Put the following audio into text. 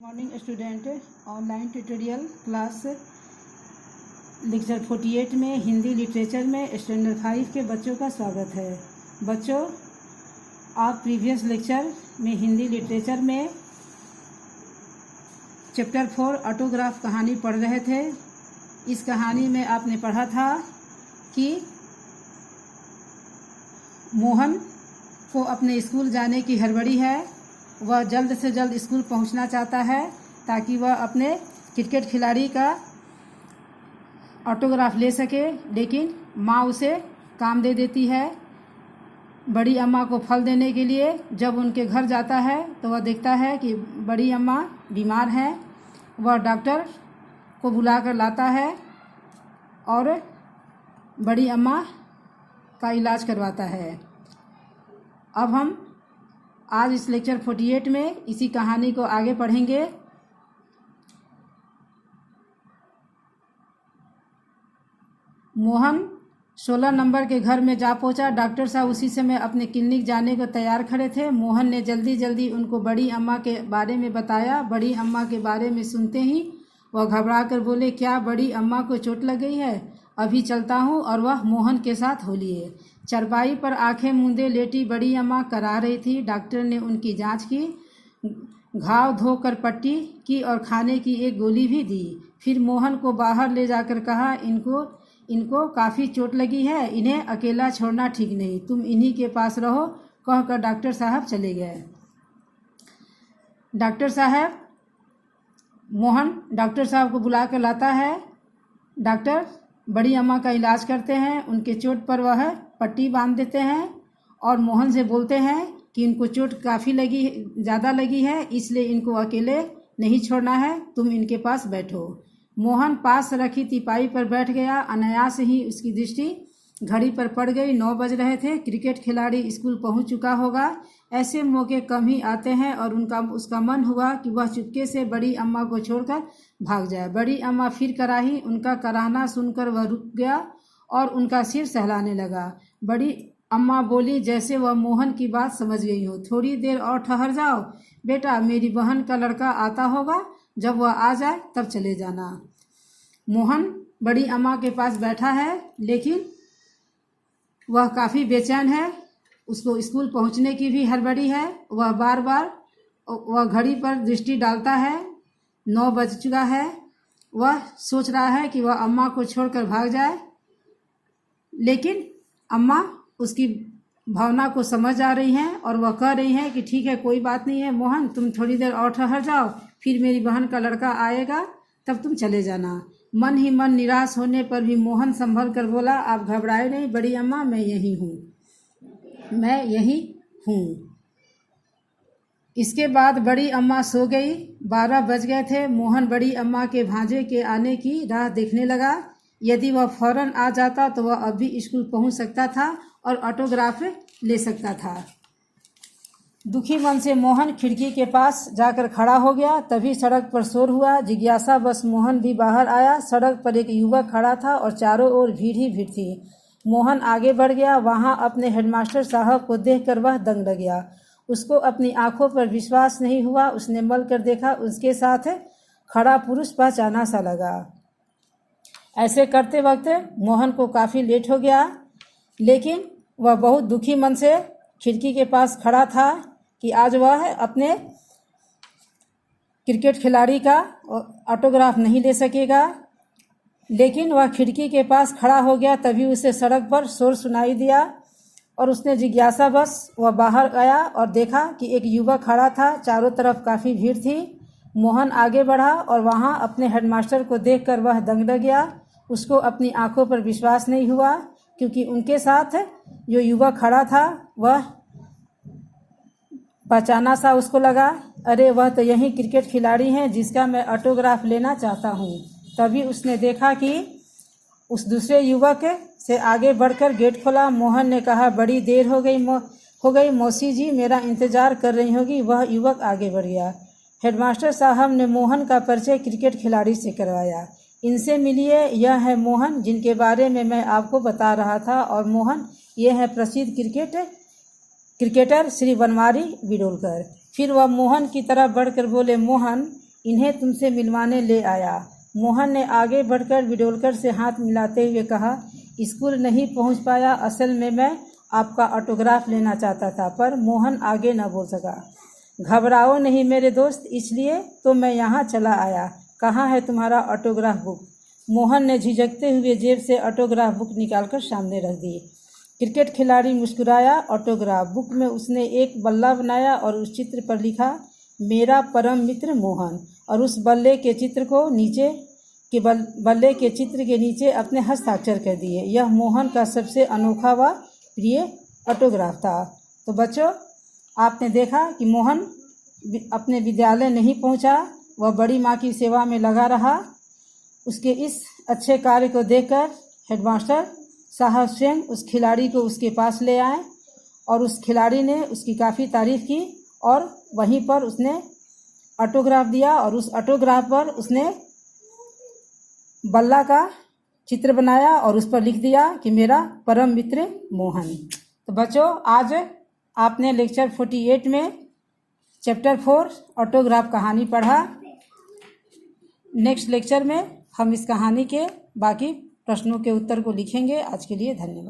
Morning student, online tutorial class lecture 48 में Hindi literature में standard 5 के बच्चों का स्वागत है। बच्चों, आप प्रीवियस लेक्चर में हिंदी लिटरेचर में चैप्टर 4 ऑटोग्राफ कहानी पढ़ रहे थे। इस कहानी में आपने पढ़ा था कि मोहन को अपने स्कूल जाने की हड़बड़ी है। वह जल्द से जल्द स्कूल पहुंचना चाहता है ताकि वह अपने क्रिकेट खिलाड़ी का ऑटोग्राफ ले सके, लेकिन माँ उसे काम दे देती है। बड़ी अम्मा को फल देने के लिए जब उनके घर जाता है तो वह देखता है कि बड़ी अम्मा बीमार हैं। वह डॉक्टर को बुला कर लाता है और बड़ी अम्मा का इलाज करवाता है। अब हम आज इस लेक्चर 48 में इसी कहानी को आगे पढ़ेंगे। मोहन 16 नंबर के घर में जा पहुंचा। डॉक्टर साहब उसी समय अपने क्लिनिक जाने को तैयार खड़े थे। मोहन ने जल्दी जल्दी उनको बड़ी अम्मा के बारे में बताया। बड़ी अम्मा के बारे में सुनते ही वह घबरा कर बोले, क्या बड़ी अम्मा को चोट लग गई है? अभी चलता हूँ। और वह मोहन के साथ हो लिए। चरपाई पर आंखें मूंदे लेटी बड़ी अम्मा करा रही थी। डॉक्टर ने उनकी जांच की, घाव धोकर पट्टी की और खाने की एक गोली भी दी। फिर मोहन को बाहर ले जाकर कहा, इनको काफ़ी चोट लगी है, इन्हें अकेला छोड़ना ठीक नहीं, तुम इन्हीं के पास रहो। कहकर डॉक्टर साहब चले गए। मोहन डॉक्टर साहब को बुला कर लाता है। डॉक्टर बड़ी अम्मा का इलाज करते हैं। उनके चोट पर वह पट्टी बांध देते हैं और मोहन से बोलते हैं कि इनको चोट काफ़ी ज़्यादा लगी है, इसलिए इनको अकेले नहीं छोड़ना है, तुम इनके पास बैठो। मोहन पास रखी तिपाई पर बैठ गया। अनायास ही उसकी दृष्टि घड़ी पर पड़ गई। 9 बज रहे थे। क्रिकेट खिलाड़ी स्कूल पहुंच चुका होगा। ऐसे मौके कम ही आते हैं और उसका मन हुआ कि वह चुपके से बड़ी अम्मा को छोड़कर भाग जाए। बड़ी अम्मा फिर कराही। उनका कराहना सुनकर वह रुक गया और उनका सिर सहलाने लगा। बड़ी अम्मा बोली जैसे वह मोहन की बात समझ गई हो, थोड़ी देर और ठहर जाओ बेटा, मेरी बहन का लड़का आता होगा, जब वह आ जाए तब चले जाना। मोहन बड़ी अम्मा के पास बैठा है, लेकिन वह काफ़ी बेचैन है। उसको स्कूल पहुंचने की भी हड़बड़ी है। वह बार बार घड़ी पर दृष्टि डालता है। 9 बज चुका है। वह सोच रहा है कि वह अम्मा को छोड़कर भाग जाए, लेकिन अम्मा उसकी भावना को समझ आ रही हैं और वह कह रही हैं कि ठीक है, कोई बात नहीं है मोहन, तुम थोड़ी देर और ठहर जाओ, फिर मेरी बहन का लड़का आएगा तब तुम चले जाना। मन ही मन निराश होने पर भी मोहन संभल कर बोला, आप घबराए नहीं बड़ी अम्मा, मैं यही हूँ। इसके बाद बड़ी अम्मा सो गई। 12 बज गए थे। मोहन बड़ी अम्मा के भांजे के आने की राह देखने लगा। यदि वह फौरन आ जाता तो वह अभी स्कूल पहुंच सकता था और ऑटोग्राफ ले सकता था। दुखी मन से मोहन खिड़की के पास जाकर खड़ा हो गया। तभी सड़क पर शोर हुआ। जिज्ञासा बस मोहन भी बाहर आया। सड़क पर एक युवक खड़ा था और चारों ओर भीड़ ही भीड़ थी। मोहन आगे बढ़ गया। वहां अपने हेडमास्टर साहब को देखकर वह दंग लग गया। उसको अपनी आंखों पर विश्वास नहीं हुआ। उसने मल कर देखा, उसके साथ खड़ा पुरुष पहचाना सा लगा। ऐसे करते वक्त मोहन को काफ़ी लेट हो गया, लेकिन वह बहुत दुखी मन से खिड़की के पास खड़ा था कि आज वह अपने क्रिकेट खिलाड़ी का ऑटोग्राफ नहीं ले सकेगा। लेकिन वह खिड़की के पास खड़ा हो गया। तभी उसे सड़क पर शोर सुनाई दिया और उसने जिज्ञासा बस वह बाहर आया और देखा कि एक युवक खड़ा था। चारों तरफ काफ़ी भीड़ थी। मोहन आगे बढ़ा और वहाँ अपने हेडमास्टर को देखकर वह दंग लग गया। उसको अपनी आंखों पर विश्वास नहीं हुआ, क्योंकि उनके साथ जो युवक खड़ा था वह पहचाना सा उसको लगा। अरे, वह तो यही क्रिकेट खिलाड़ी हैं जिसका मैं ऑटोग्राफ लेना चाहता हूँ। तभी उसने देखा कि उस दूसरे युवक से आगे बढ़कर गेट खोला। मोहन ने कहा, बड़ी देर हो गई मौसी जी, मेरा इंतजार कर रही होगी। वह युवक आगे बढ़ गया। हेडमास्टर साहब ने मोहन का परिचय क्रिकेट खिलाड़ी से करवाया। इनसे मिलिए, यह है मोहन जिनके बारे में मैं आपको बता रहा था, और मोहन ये है प्रसिद्ध क्रिकेटर श्री बनवारी बिडोलकर। फिर वह मोहन की तरफ बढ़कर बोले, मोहन, इन्हें तुमसे मिलवाने ले आया। मोहन ने आगे बढ़कर विडोलकर से हाथ मिलाते हुए कहा, स्कूल नहीं पहुंच पाया, असल में मैं आपका ऑटोग्राफ लेना चाहता था। पर मोहन आगे न बोल सका। घबराओ नहीं मेरे दोस्त, इसलिए तो मैं यहाँ चला आया। कहाँ है तुम्हारा ऑटोग्राफ बुक? मोहन ने झिझकते हुए जेब से ऑटोग्राफ बुक निकालकर सामने रख दी। क्रिकेट खिलाड़ी मुस्कुराया। ऑटोग्राफ बुक में उसने एक बल्ला बनाया और उस चित्र पर लिखा, मेरा परम मित्र मोहन, और उस बल्ले के चित्र को नीचे के बल्ले के चित्र के नीचे अपने हस्ताक्षर कर दिए। यह मोहन का सबसे अनोखा व प्रिय ऑटोग्राफ था। तो बच्चों, आपने देखा कि मोहन अपने विद्यालय नहीं पहुंचा, वह बड़ी माँ की सेवा में लगा रहा। उसके इस अच्छे कार्य को देखकर हेडमास्टर साहब स्वयं उस खिलाड़ी को उसके पास ले आए और उस खिलाड़ी ने उसकी काफ़ी तारीफ़ की और वहीं पर उसने ऑटोग्राफ दिया और उस ऑटोग्राफ पर उसने बल्ला का चित्र बनाया और उस पर लिख दिया कि मेरा परम मित्र मोहन। तो बच्चों, आज आपने लेक्चर 48 में चैप्टर 4 ऑटोग्राफ कहानी पढ़ा। नेक्स्ट लेक्चर में हम इस कहानी के बाकी प्रश्नों के उत्तर को लिखेंगे। आज के लिए धन्यवाद।